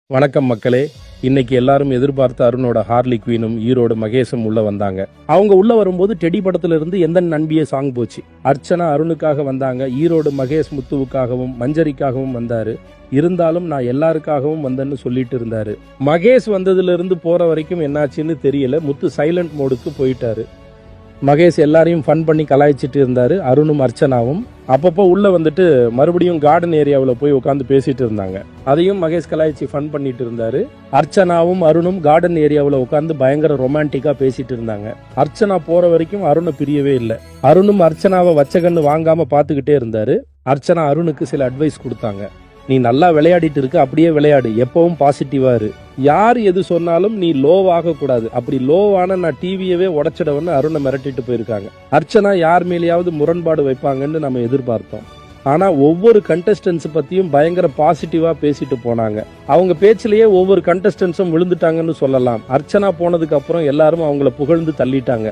வணக்கம் மக்களே. இன்னைக்கு எல்லாரும் எதிர்பார்த்த அருணோட ஹார்லி குவீனும் ஈரோடு மகேஷும் உள்ள வந்தாங்க. அவங்க உள்ள வரும்போது டெடி படத்துல இருந்து எந்த நண்பிய சாங் போச்சு. அர்ச்சனா அருணுக்காக வந்தாங்க. ஈரோடு மகேஷ் முத்துவுக்காகவும் மஞ்சரிக்காகவும் வந்தாரு. இருந்தாலும் நான் எல்லாருக்காகவும் வந்தேன்னு சொல்லிட்டு இருந்தாரு. மகேஷ் வந்ததுல இருந்து போற வரைக்கும் என்னாச்சுன்னு தெரியல. முத்து சைலண்ட் மோடுக்கு போயிட்டாரு. மகேஷ் எல்லாரையும் ஃபன் பண்ணி கலாய்ச்சிட்டு இருந்தாரு. அருணும் அர்ச்சனாவும் அப்பப்போ உள்ள வந்துட்டு மறுபடியும் கார்டன் ஏரியாவில் போய் உட்காந்து பேசிட்டு இருந்தாங்க. அதையும் மகேஷ் கலாய்ச்சி ஃபன் பண்ணிட்டு இருந்தாரு. அர்ச்சனாவும் அருணும் கார்டன் ஏரியாவில் உட்காந்து பயங்கர ரொமான்டிக்கா பேசிட்டு இருந்தாங்க. அர்ச்சனா போற வரைக்கும் அருணை பிரியவே இல்லை. அருணும் அர்ச்சனாவை வச்ச கண்ணு வாங்காம பார்த்துக்கிட்டே இருந்தாரு. அர்ச்சனா அருணுக்கு சில அட்வைஸ் கொடுத்தாங்க. நீ நல்லா விளையாடிட்டு இருக்க, அப்படியே விளையாடு, எப்பவும் பாசிட்டிவா இரு, யார் எது சொன்னாலும் நீ லோவாக கூடாது, அப்படி லோவான நான் டிவியவே உடைச்சிடவன்னு அருணை மிரட்டிட்டு போயிருக்காங்க. அர்ச்சனா யார் மேலேயாவது முரண்பாடு வைப்பாங்கன்னு நம்ம எதிர்பார்த்தோம். ஆனா ஒவ்வொரு கண்டஸ்டன்ஸ் பத்தியும் பயங்கர பாசிட்டிவா பேசிட்டு போனாங்க. அவங்க பேச்சிலேயே ஒவ்வொரு கண்டஸ்டன்ஸும் விழுந்துட்டாங்கன்னு சொல்லலாம். அர்ச்சனா போனதுக்கு அப்புறம் எல்லாரும் அவங்கள புகழ்ந்து தள்ளிட்டாங்க.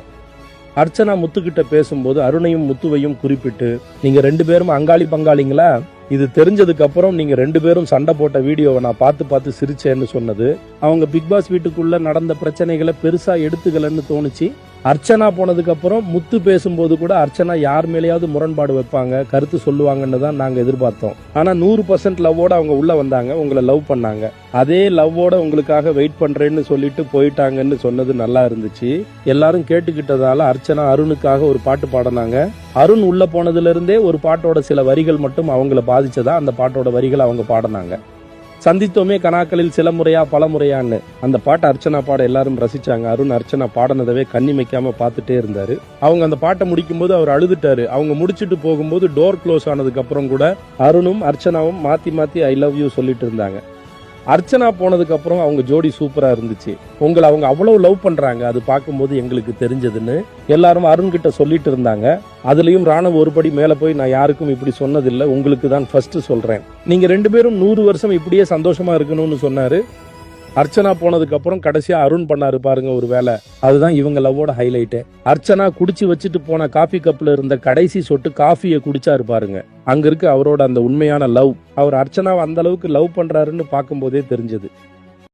அர்ச்சனா முத்துக்கிட்ட பேசும்போது அருணையும் முத்துவையும் குறிப்பிட்டு, நீங்க ரெண்டு பேரும் அங்காளி பங்காளிங்களா, இது தெரிஞ்சதுக்கு அப்புறம் நீங்க ரெண்டு பேரும் சண்டை போட்ட வீடியோவை நான் பார்த்து சிரிச்சேன்னு சொன்னது. அவங்க பிக்பாஸ் வீட்டுக்குள்ள நடந்த பிரச்சனைகளை பெருசா எடுத்துக்கலன்னு தோணுச்சு. அர்ச்சனா போனதுக்கு அப்புறம் முத்து பேசும்போது கூட அர்ச்சனா யார் மேலேயாவது முரண்பாடு வைப்பாங்க, கருத்து சொல்லுவாங்கன்னு தான் நாங்க எதிர்பார்த்தோம். ஆனா 100% லவ்வோட அவங்க உள்ள வந்தாங்க, உங்களை லவ் பண்ணாங்க, அதே லவ்வோட உங்களுக்காக வெயிட் பண்றேன்னு சொல்லிட்டு போயிட்டாங்கன்னு சொன்னது நல்லா இருந்துச்சு. எல்லாரும் கேட்டுக்கிட்டதால அர்ச்சனா அருணுக்காக ஒரு பாட்டு பாடினாங்க. அருண் உள்ள போனதுல இருந்தே ஒரு பாட்டோட சில வரிகள் மட்டும் அவங்கள பாதிச்சதா அந்த பாட்டோட வரிகள் அவங்க பாடினாங்க. சந்தித்தோமே கனாக்களில் சில முறையா பல முறையான்னு அந்த பாட்டை அர்ச்சனா பாட எல்லாரும் ரசிச்சாங்க. அருண் அர்ச்சனா பாடினதவே கண்ணிமைக்காம பார்த்துட்டே இருந்தாரு. அவங்க அந்த பாட்டை முடிக்கும் போது அவர் அழுதுட்டாரு. அவங்க முடிச்சுட்டு போகும்போது டோர் க்ளோஸ் ஆனதுக்கு அப்புறம் கூட அருணும் அர்ச்சனாவும் மாத்தி ஐ லவ் யூ சொல்லிட்டு இருந்தாங்க. அர்ச்சனா போனதுக்கு அப்புறம் அவங்க ஜோடி சூப்பரா இருந்துச்சு. உங்களை அவங்க அவ்வளவு லவ் பண்றாங்க, அது பார்க்கும்போது எங்களுக்கு தெரிஞ்சதுன்னு எல்லாரும் அருண் கிட்ட சொல்லிட்டு இருந்தாங்க. அதுலயும் ராணுவ ஒருபடி மேல போய், நான் யாருக்கும் இப்படி சொன்னதில்லை, உங்களுக்கு தான் ஃபர்ஸ்ட் சொல்றேன், நீங்க ரெண்டு பேரும் 100 வருஷம் இப்படியே சந்தோஷமா இருக்கணும்னு சொன்னாரு. அர்ச்சனா போனதுக்கு அப்புறம் கடைசியா அருண் பண்ணாரு பாருங்க ஒரு வேலை, அதுதான் இவங்க லவ்வோட ஹைலைட்டு. அர்ச்சனா குடிச்சு வச்சுட்டு போன காஃபி கப்ல இருந்த கடைசி சொட்டு காஃபியை குடிச்சாரு பாருங்க. அங்க இருக்கு அவரோட அந்த உண்மையான லவ். அவர் அர்ச்சனாவை அந்த அளவுக்கு லவ் பண்றாருன்னு பார்க்கும் போதே தெரிஞ்சது.